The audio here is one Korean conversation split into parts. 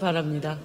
바랍니다.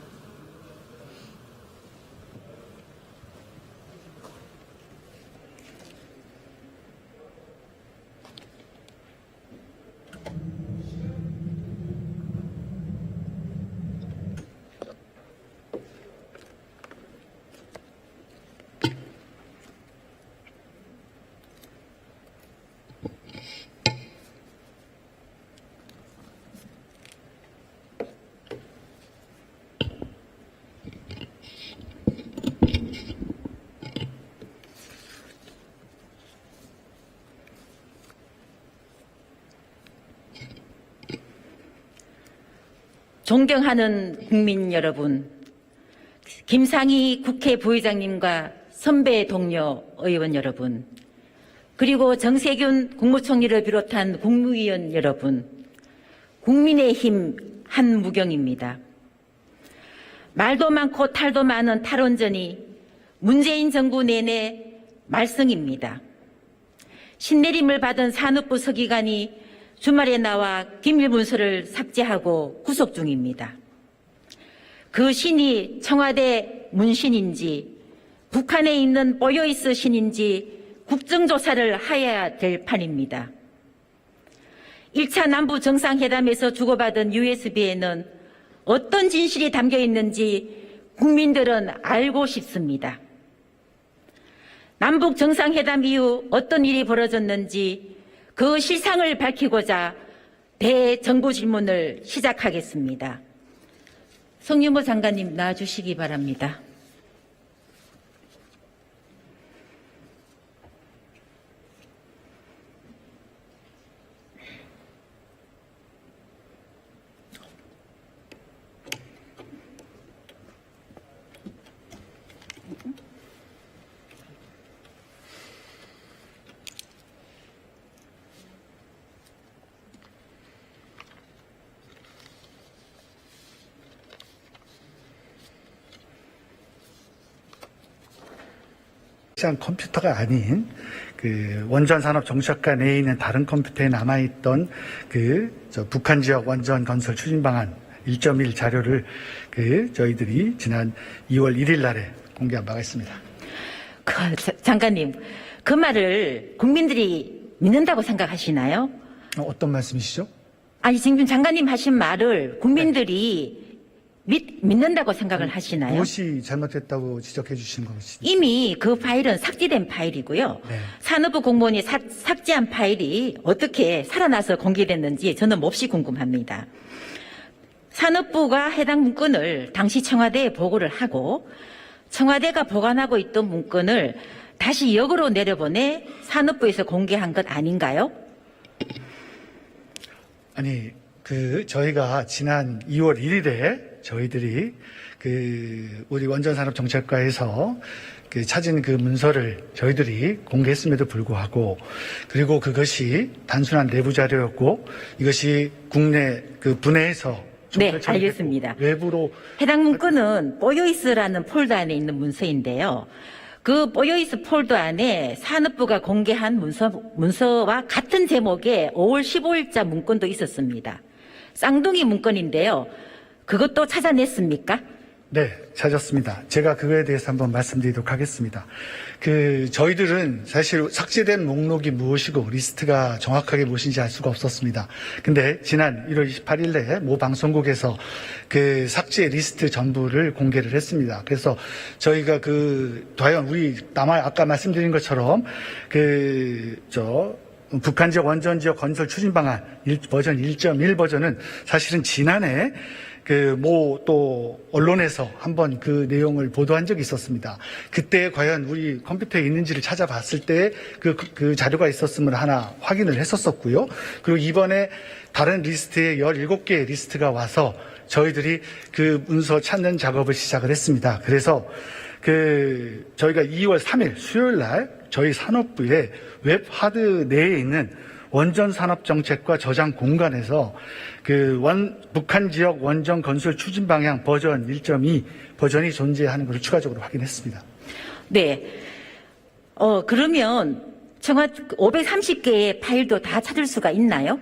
존경하는 국민 여러분, 김상희 국회 부의장님과 선배 동료 의원 여러분, 그리고 정세균 국무총리를 비롯한 국무위원 여러분, 국민의힘 한무경입니다. 말도 많고 탈도 많은 탈원전이 문재인 정부 내내 말썽입니다. 신내림을 받은 산업부 서기관이 주말에 나와 기밀문서를 삭제하고 구속 중입니다. 그 신이 청와대 문신인지 북한에 있는 보요이스 신인지 국정조사를 해야 될 판입니다. 1차 남부 정상회담에서 주고받은 USB에는 어떤 진실이 담겨 있는지 국민들은 알고 싶습니다. 남북 정상회담 이후 어떤 일이 벌어졌는지 그 실상을 밝히고자 대정부 질문을 시작하겠습니다. 송윤모 장관님 나와주시기 바랍니다. 컴퓨터가 아닌 그 원전산업정책과 내에 있는 다른 컴퓨터에 남아있던 북한 지역 원전 건설 추진 방안 1.1 자료를 저희들이 지난 2월 1일 날에 공개한 바가 있습니다. 장관님, 그 말을 국민들이 믿는다고 생각하시나요? 어떤 말씀이시죠? 아니, 지금 장관님 하신 말을 국민들이 믿는다고 생각을 하시나요? 무엇이 잘못됐다고 지적해 주시는 것이죠? 이미 그 파일은 삭제된 파일이고요. 네. 산업부 공무원이 삭제한 파일이 어떻게 살아나서 공개됐는지 저는 몹시 궁금합니다. 산업부가 해당 문건을 당시 청와대에 보고를 하고 청와대가 보관하고 있던 문건을 다시 역으로 내려보내 산업부에서 공개한 것 아닌가요? 아니, 저희가 지난 2월 1일에 저희들이 우리 원전산업정책과에서 찾은 그 문서를 저희들이 공개했음에도 불구하고, 그리고 그것이 단순한 내부 자료였고 이것이 국내 분해해서 네, 알겠습니다. 외부로 해당 문건은 보요이스라는 폴더 안에 있는 문서인데요. 그 보요이스 폴더 안에 산업부가 공개한 문서와 같은 제목의 5월 15일자 문건도 있었습니다. 쌍둥이 문건인데요. 그것도 찾아냈습니까? 네, 찾았습니다. 제가 그거에 대해서 한번 말씀드리도록 하겠습니다. 저희들은 사실 삭제된 목록이 무엇이고 리스트가 정확하게 무엇인지 알 수가 없었습니다. 근데 지난 1월 28일에 모 방송국에서 삭제 리스트 전부를 공개를 했습니다. 그래서 저희가 과연 아까 말씀드린 것처럼 북한 지역 원전 지역 건설 추진 방안 버전 1.1 버전은 사실은 지난해 또 언론에서 한번 그 내용을 보도한 적이 있었습니다. 그때 과연 우리 컴퓨터에 있는지를 찾아봤을 때 그 자료가 있었음을 하나 확인을 했었었고요. 그리고 이번에 다른 리스트에 17개의 리스트가 와서 저희들이 그 문서 찾는 작업을 시작을 했습니다. 그래서 저희가 2월 3일 수요일 날 저희 산업부의 웹 하드 내에 있는 원전산업정책과 저장 공간에서 북한 지역 원전 건설 추진 방향 버전 1.2 버전이 존재하는 것을 추가적으로 확인했습니다. 네. 그러면 530개의 파일도 다 찾을 수가 있나요?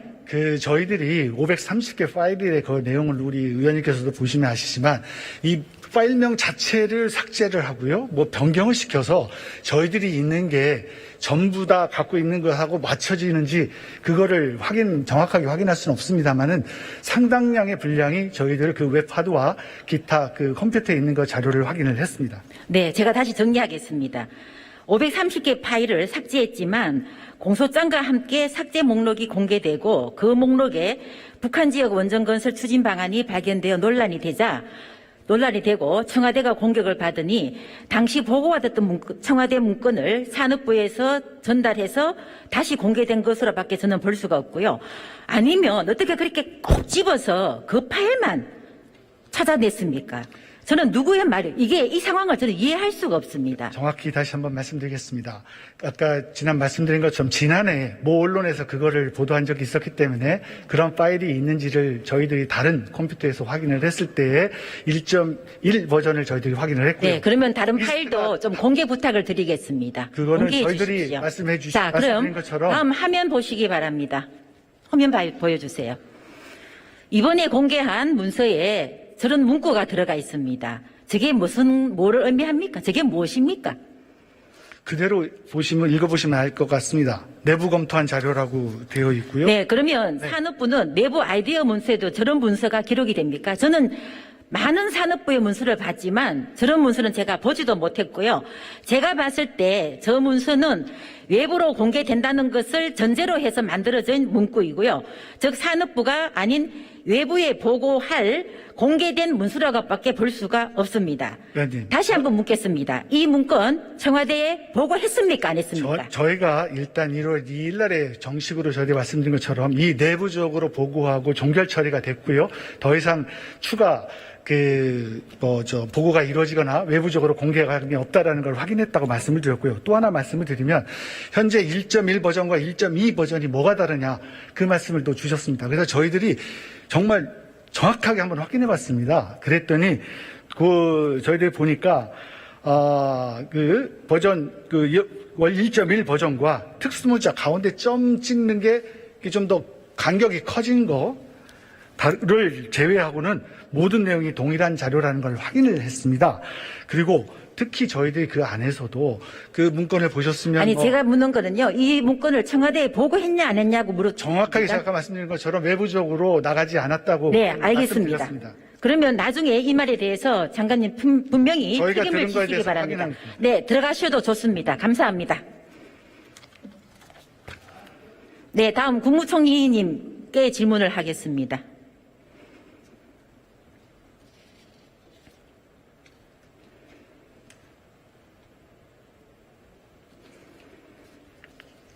저희들이 530개 파일의 그 내용을 우리 의원님께서도 보시면 아시지만 이 파일명 자체를 삭제를 하고요. 뭐 변경을 시켜서 저희들이 있는 게 전부 다 갖고 있는 것하고 맞춰지는지 그거를 정확하게 확인할 수는 없습니다만은 상당량의 분량이 저희들 그 웹하드와 기타 그 컴퓨터에 있는 그 자료를 확인을 했습니다. 네, 제가 다시 정리하겠습니다. 530개 파일을 삭제했지만 공소장과 함께 삭제 목록이 공개되고 그 목록에 북한 지역 원전 건설 추진 방안이 발견되어 논란이 되고 청와대가 공격을 받으니 당시 보고받았던 청와대 문건을 산업부에서 전달해서 다시 공개된 것으로밖에 저는 볼 수가 없고요. 아니면 어떻게 그렇게 꼭 집어서 그 파일만 찾아냈습니까? 저는 누구의 말이 이 상황을 저는 이해할 수가 없습니다. 정확히 다시 한번 말씀드리겠습니다. 아까 지난 말씀드린 것처럼 지난해 모 언론에서 그거를 보도한 적이 있었기 때문에 그런 파일이 있는지를 저희들이 다른 컴퓨터에서 확인을 했을 때에 1.1 버전을 저희들이 확인을 했고요. 네, 그러면 다른 파일도 좀 공개 부탁을 드리겠습니다. 그거는 공개해 저희들이 주십시오. 말씀드린 자, 그럼 것처럼 다음 화면 보시기 바랍니다. 화면 보여주세요. 이번에 공개한 문서에 저런 문구가 들어가 있습니다. 저게 뭐를 의미합니까? 저게 무엇입니까? 그대로 읽어보시면 알 것 같습니다. 내부 검토한 자료라고 되어 있고요. 네, 그러면 산업부는 내부 아이디어 문서에도 저런 문서가 기록이 됩니까? 저는 많은 산업부의 문서를 봤지만 저런 문서는 제가 보지도 못했고요. 제가 봤을 때 저 문서는 외부로 공개된다는 것을 전제로 해서 만들어진 문구이고요. 즉 산업부가 아닌 외부에 보고할 공개된 문서라고밖에 볼 수가 없습니다. 의원님. 다시 한번 묻겠습니다. 이 문건 청와대에 보고했습니까? 안 했습니까? 저희가 일단 1월 2일 날에 정식으로 저희가 말씀드린 것처럼 이 내부적으로 보고하고 종결 처리가 됐고요. 더 이상 추가 보고가 이루어지거나 외부적으로 공개가 없다라는 걸 확인했다고 말씀을 드렸고요. 또 하나 말씀을 드리면 현재 1.1 버전과 1.2 버전이 뭐가 다르냐 그 말씀을 또 주셨습니다. 그래서 저희들이 정말 정확하게 한번 확인해 봤습니다. 그랬더니 저희들이 보니까 버전 1.1 버전과 특수문자 가운데 점 찍는 게 좀 더 간격이 커진 를 제외하고는 모든 내용이 동일한 자료라는 걸 확인을 했습니다. 그리고 특히 저희들이 그 안에서도 그 문건을 보셨으면 아니 제가 묻는 거는요. 이 문건을 청와대에 보고했냐 안 했냐고 물었습니다. 정확하게 제가 말씀드린 것처럼 외부적으로 나가지 않았다고 네, 알겠습니다. 말씀드렸습니다. 그러면 나중에 이 말에 대해서 장관님 분명히 저희가 책임을 들은 거에 지시기 대해서 바랍니다. 확인하겠습니다. 네, 들어가셔도 좋습니다. 감사합니다. 네, 다음 국무총리님께 질문을 하겠습니다.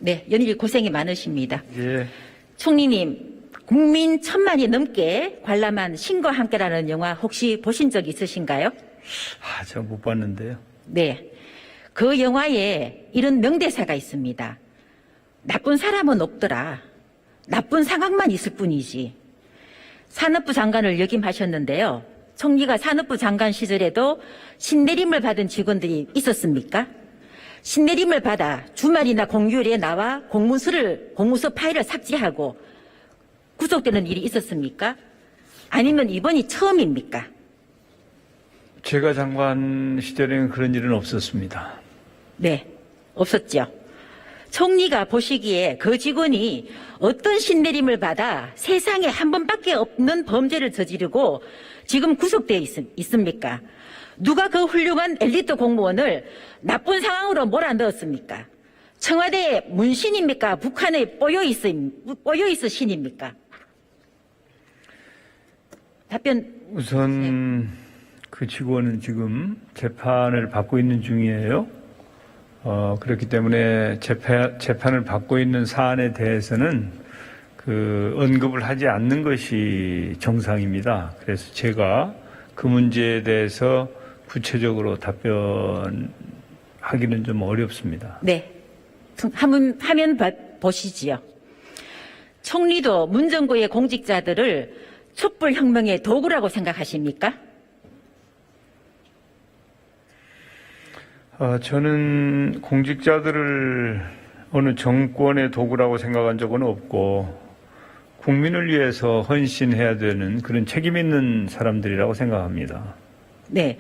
네, 연일 고생이 많으십니다. 예. 총리님, 국민 1,000만이 넘게 관람한 신과 함께라는 영화 혹시 보신 적 있으신가요? 저 못 봤는데요. 네. 그 영화에 이런 명대사가 있습니다. 나쁜 사람은 없더라. 나쁜 상황만 있을 뿐이지. 산업부 장관을 역임하셨는데요. 총리가 산업부 장관 시절에도 신내림을 받은 직원들이 있었습니까? 신내림을 받아 주말이나 공휴일에 나와 공문서 파일을 삭제하고 구속되는 일이 있었습니까? 아니면 이번이 처음입니까? 제가 장관 시절에는 그런 일은 없었습니다. 네, 없었죠. 총리가 보시기에 그 직원이 어떤 신내림을 받아 세상에 한 번밖에 없는 범죄를 저지르고 지금 구속되어 있습니까? 누가 그 훌륭한 엘리트 공무원을 나쁜 상황으로 몰아넣었습니까? 청와대의 문신입니까? 북한의 뽀여있어 신입니까? 답변. 우선 그 직원은 지금 재판을 받고 있는 중이에요. 그렇기 때문에 재판을 받고 있는 사안에 대해서는 그 언급을 하지 않는 것이 정상입니다. 그래서 제가 그 문제에 대해서 구체적으로 답변하기는 좀 어렵습니다. 네. 화면 보시지요. 총리도 문정부의 공직자들을 촛불혁명의 도구라고 생각하십니까? 저는 공직자들을 어느 정권의 도구라고 생각한 적은 없고 국민을 위해서 헌신해야 되는 그런 책임 있는 사람들이라고 생각합니다. 네.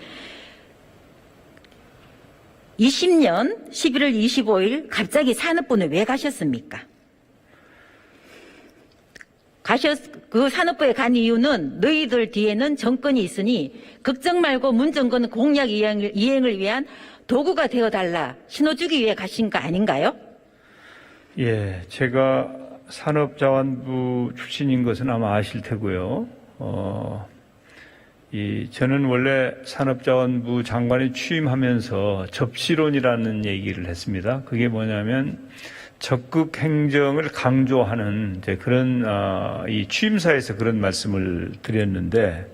20년 11월 25일 갑자기 산업부는 왜 가셨습니까? 그 산업부에 간 이유는 너희들 뒤에는 정권이 있으니 걱정 말고 문정권 공약 이행을 위한 도구가 되어달라 신호주기 위해 가신 거 아닌가요? 예, 제가 산업자원부 출신인 것은 아마 아실 테고요. 저는 원래 산업자원부 장관에 취임하면서 접시론이라는 얘기를 했습니다. 그게 뭐냐면 적극 행정을 강조하는 이제 그런 이 취임사에서 그런 말씀을 드렸는데,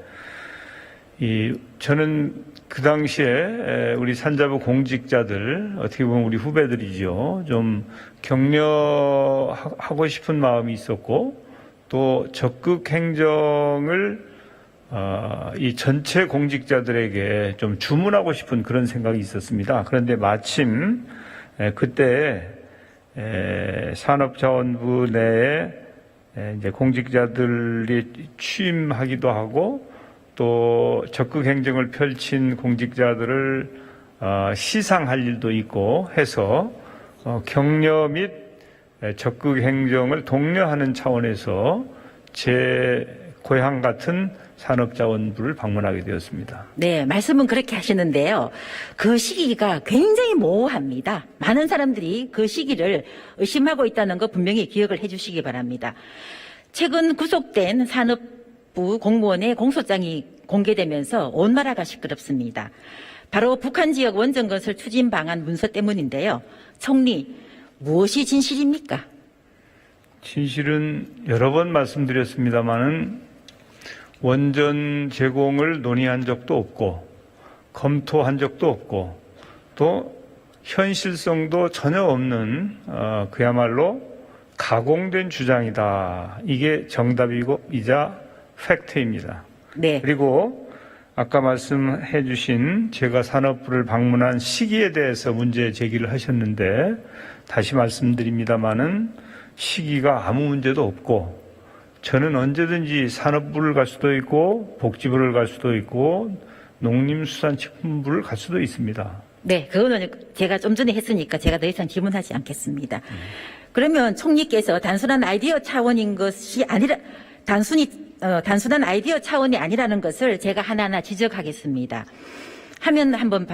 저는 그 당시에 우리 산자부 공직자들 어떻게 보면 우리 후배들이죠. 좀 격려하고 싶은 마음이 있었고 또 적극 행정을 이 전체 공직자들에게 좀 주문하고 싶은 그런 생각이 있었습니다. 그런데 마침 그때 산업자원부 내에 이제 공직자들이 취임하기도 하고 또 적극 행정을 펼친 공직자들을 시상할 일도 있고 해서 격려 및 적극 행정을 독려하는 차원에서 제 고향 같은 산업자원부를 방문하게 되었습니다. 네, 말씀은 그렇게 하시는데요. 그 시기가 굉장히 모호합니다. 많은 사람들이 그 시기를 의심하고 있다는 거 분명히 기억을 해 주시기 바랍니다. 최근 구속된 산업부 공무원의 공소장이 공개되면서 온 나라가 시끄럽습니다. 바로 북한 지역 원전 건설 추진 방안 문서 때문인데요. 총리, 무엇이 진실입니까? 진실은 여러 번 말씀드렸습니다마는 원전 제공을 논의한 적도 없고 검토한 적도 없고 또 현실성도 전혀 없는 그야말로 가공된 주장이다. 이게 정답이자 팩트입니다. 네. 그리고 아까 말씀해 주신 제가 산업부를 방문한 시기에 대해서 문제 제기를 하셨는데 다시 말씀드립니다마는 시기가 아무 문제도 없고 저는 언제든지 산업부를 갈 수도 있고 복지부를 갈 수도 있고 농림수산식품부를 갈 수도 있습니다. 네, 그거는 제가 좀 전에 했으니까 제가 더 이상 질문하지 않겠습니다. 그러면 총리께서 단순한 아이디어 차원인 것이 아니라 단순한 아이디어 차원이 아니라는 것을 제가 하나하나 지적하겠습니다. 화면 한번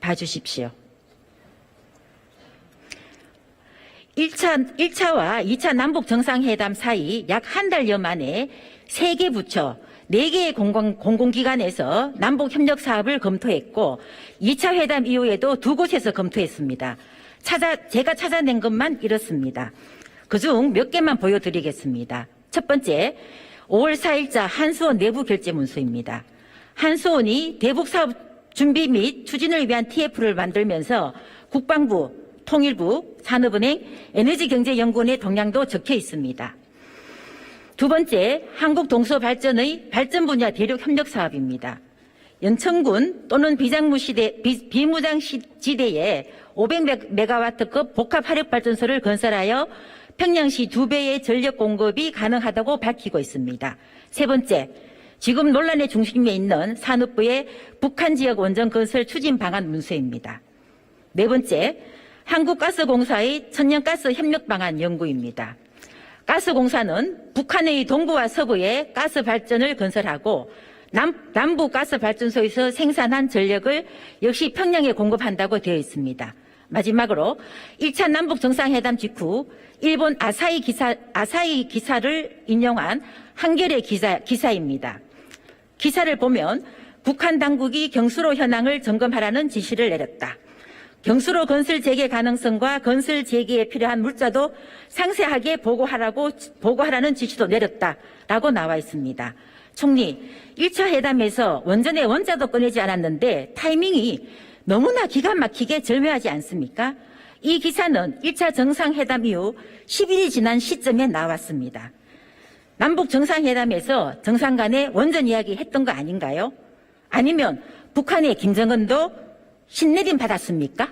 봐주십시오. 1차와 2차 남북 정상회담 사이 약 한 달여 만에 3개 부처, 4개의 공공기관에서 남북 협력 사업을 검토했고 2차 회담 이후에도 2곳에서 검토했습니다. 제가 찾아낸 것만 이렇습니다. 그중 몇 개만 보여드리겠습니다. 첫 번째, 5월 4일자 한수원 내부 결제 문서입니다. 한수원이 대북 사업 준비 및 추진을 위한 TF를 만들면서 국방부, 통일부, 산업은행, 에너지경제연구원의 동향도 적혀 있습니다. 두 번째, 한국동서발전의 발전 분야 대륙 협력 사업입니다. 연천군 또는 비무장지대에 500메가와트급 복합 화력발전소를 건설하여 평양시 2배의 전력 공급이 가능하다고 밝히고 있습니다. 세 번째, 지금 논란의 중심에 있는 산업부의 북한 지역 원전 건설 추진 방안 문서입니다. 네 번째, 한국가스공사의 천연가스 협력 방안 연구입니다. 가스공사는 북한의 동부와 서부에 가스 발전을 건설하고 남부 가스 발전소에서 생산한 전력을 역시 평양에 공급한다고 되어 있습니다. 마지막으로 1차 남북 정상회담 직후 일본 아사히 기사를 인용한 한겨레 기사입니다. 기사를 보면 북한 당국이 경수로 현황을 점검하라는 지시를 내렸다. 경수로 건설 재개 가능성과 건설 재개에 필요한 물자도 상세하게 보고하라는 지시도 내렸다라고 나와 있습니다. 총리, 1차 회담에서 원전의 원자도 꺼내지 않았는데 타이밍이 너무나 기가 막히게 절묘하지 않습니까? 이 기사는 1차 정상회담 이후 10일이 지난 시점에 나왔습니다. 남북 정상회담에서 정상 간에 원전 이야기 했던 거 아닌가요? 아니면 북한의 김정은도 신내림 받았습니까?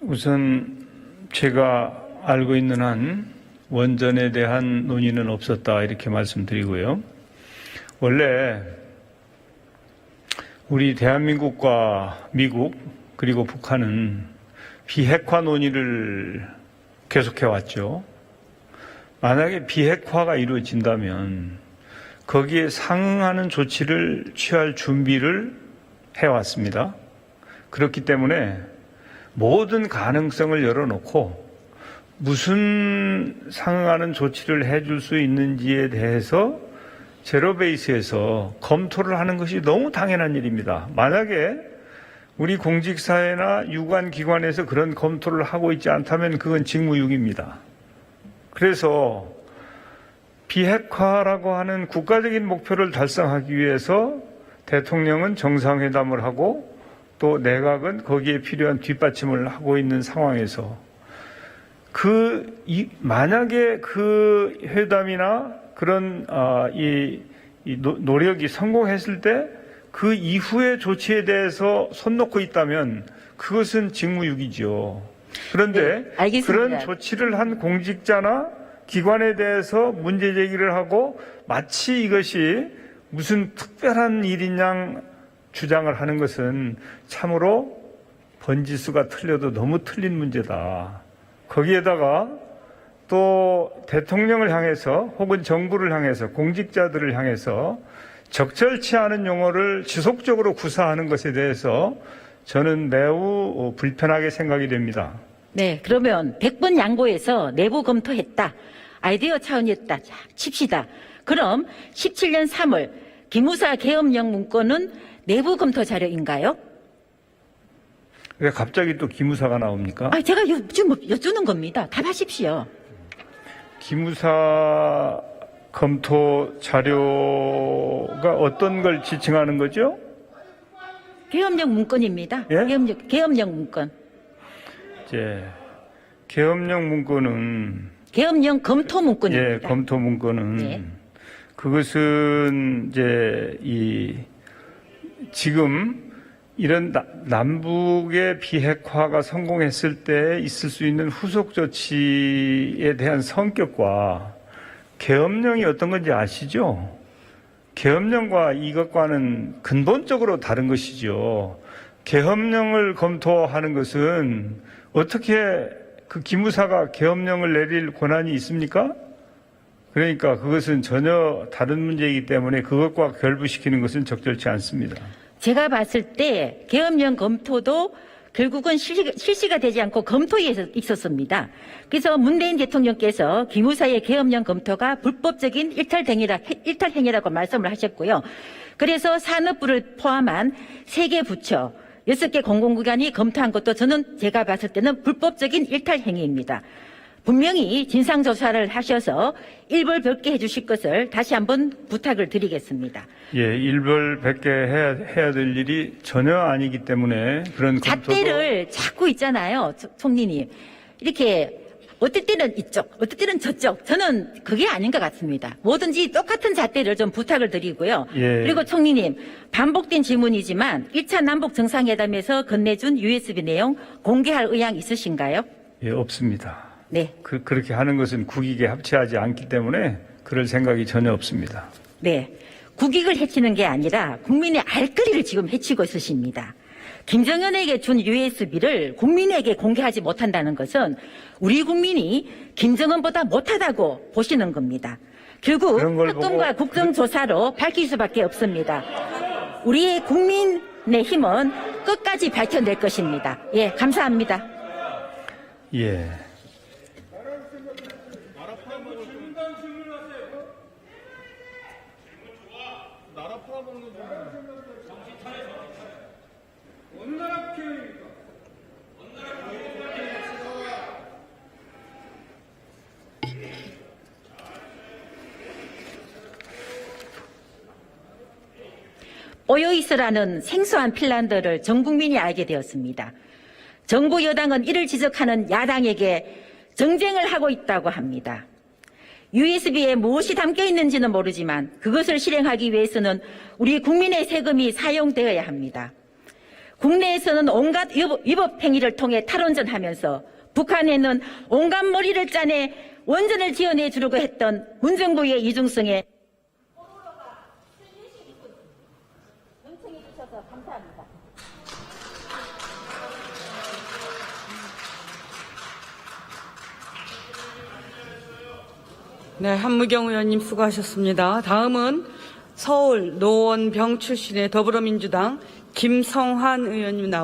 우선 제가 알고 있는 한 원전에 대한 논의는 없었다 이렇게 말씀드리고요. 원래 우리 대한민국과 미국 그리고 북한은 비핵화 논의를 계속해 왔죠. 만약에 비핵화가 이루어진다면 거기에 상응하는 조치를 취할 준비를 해왔습니다. 그렇기 때문에 모든 가능성을 열어놓고 무슨 상응하는 조치를 해줄 수 있는지에 대해서 제로베이스에서 검토를 하는 것이 너무 당연한 일입니다. 만약에 우리 공직사회나 유관기관에서 그런 검토를 하고 있지 않다면 그건 직무유기입니다. 그래서 비핵화라고 하는 국가적인 목표를 달성하기 위해서 대통령은 정상회담을 하고 또 내각은 거기에 필요한 뒷받침을 하고 있는 상황에서 만약에 그 회담이나 그런 노력이 성공했을 때 그 이후의 조치에 대해서 손 놓고 있다면 그것은 직무유기죠. 그런데 네, 알겠습니다. 그런 조치를 한 공직자나 기관에 대해서 문제 제기를 하고 마치 이것이 무슨 특별한 일인 양 주장을 하는 것은 참으로 번지수가 틀려도 너무 틀린 문제다. 거기에다가 또 대통령을 향해서 혹은 정부를 향해서 공직자들을 향해서 적절치 않은 용어를 지속적으로 구사하는 것에 대해서 저는 매우 불편하게 생각이 됩니다. 네, 그러면 100번 양보해서 내부 검토했다. 아이디어 차원이었다. 자, 칩시다. 그럼 17년 3월 기무사 계엄령 문건은 내부 검토 자료인가요? 왜 갑자기 또 기무사가 나옵니까? 제가 지금 여쭈는 겁니다. 답하십시오. 기무사 검토 자료가 어떤 걸 지칭하는 거죠? 계엄령 문건입니다. 예? 계엄령 문건. 이제 계엄령 문건은 계엄령 검토 문건입니다. 예, 검토 문건은 네. 그것은 이제 지금 이런 남북의 비핵화가 성공했을 때 있을 수 있는 후속 조치에 대한 성격과 계엄령이 어떤 건지 아시죠? 계엄령과 이것과는 근본적으로 다른 것이죠. 계엄령을 검토하는 것은 어떻게 그 기무사가 계엄령을 내릴 권한이 있습니까? 그러니까 그것은 전혀 다른 문제이기 때문에 그것과 결부시키는 것은 적절치 않습니다. 제가 봤을 때 계엄령 검토도 결국은 실시가 되지 않고 검토에 있었습니다. 그래서 문재인 대통령께서 기무사의 계엄령 검토가 불법적인 일탈행위라고 말씀을 하셨고요. 그래서 산업부를 포함한 3개 부처, 6개 공공기관이 검토한 것도 제가 봤을 때는 불법적인 일탈행위입니다. 분명히 진상조사를 하셔서 일벌백계 해주실 것을 다시 한번 부탁을 드리겠습니다. 예, 일벌백계 해야 될 일이 전혀 아니기 때문에 그런 검토도 잣대를 찾고 있잖아요, 총리님. 이렇게 어떨 때는 이쪽, 어떨 때는 저쪽. 저는 그게 아닌 것 같습니다. 뭐든지 똑같은 잣대를 좀 부탁을 드리고요. 예. 그리고 총리님, 반복된 질문이지만 1차 남북 정상회담에서 건네준 USB 내용 공개할 의향 있으신가요? 예, 없습니다. 네. 그렇게 하는 것은 국익에 합치하지 않기 때문에 그럴 생각이 전혀 없습니다. 네. 국익을 해치는 게 아니라 국민의 알 거리를 지금 해치고 있으십니다. 김정은에게 준 USB를 국민에게 공개하지 못한다는 것은 우리 국민이 김정은보다 못하다고 보시는 겁니다. 결국 그런 걸 특검과 보고 국정조사로 밝힐 수밖에 없습니다. 우리의 국민의 힘은 끝까지 밝혀낼 것입니다. 예, 감사합니다. 예. 오요이스라는 생소한 핀란드를 전 국민이 알게 되었습니다. 정부 여당은 이를 지적하는 야당에게 정쟁을 하고 있다고 합니다. USB에 무엇이 담겨 있는지는 모르지만 그것을 실행하기 위해서는 우리 국민의 세금이 사용되어야 합니다. 국내에서는 온갖 위법 행위를 통해 탈원전하면서 북한에는 온갖 머리를 짜내 원전을 지어내 주려고 했던 문정부의 이중성에 네, 한무경 의원님 수고하셨습니다. 다음은 서울 노원병 출신의 더불어민주당 김성환 의원님 나오셨습니다.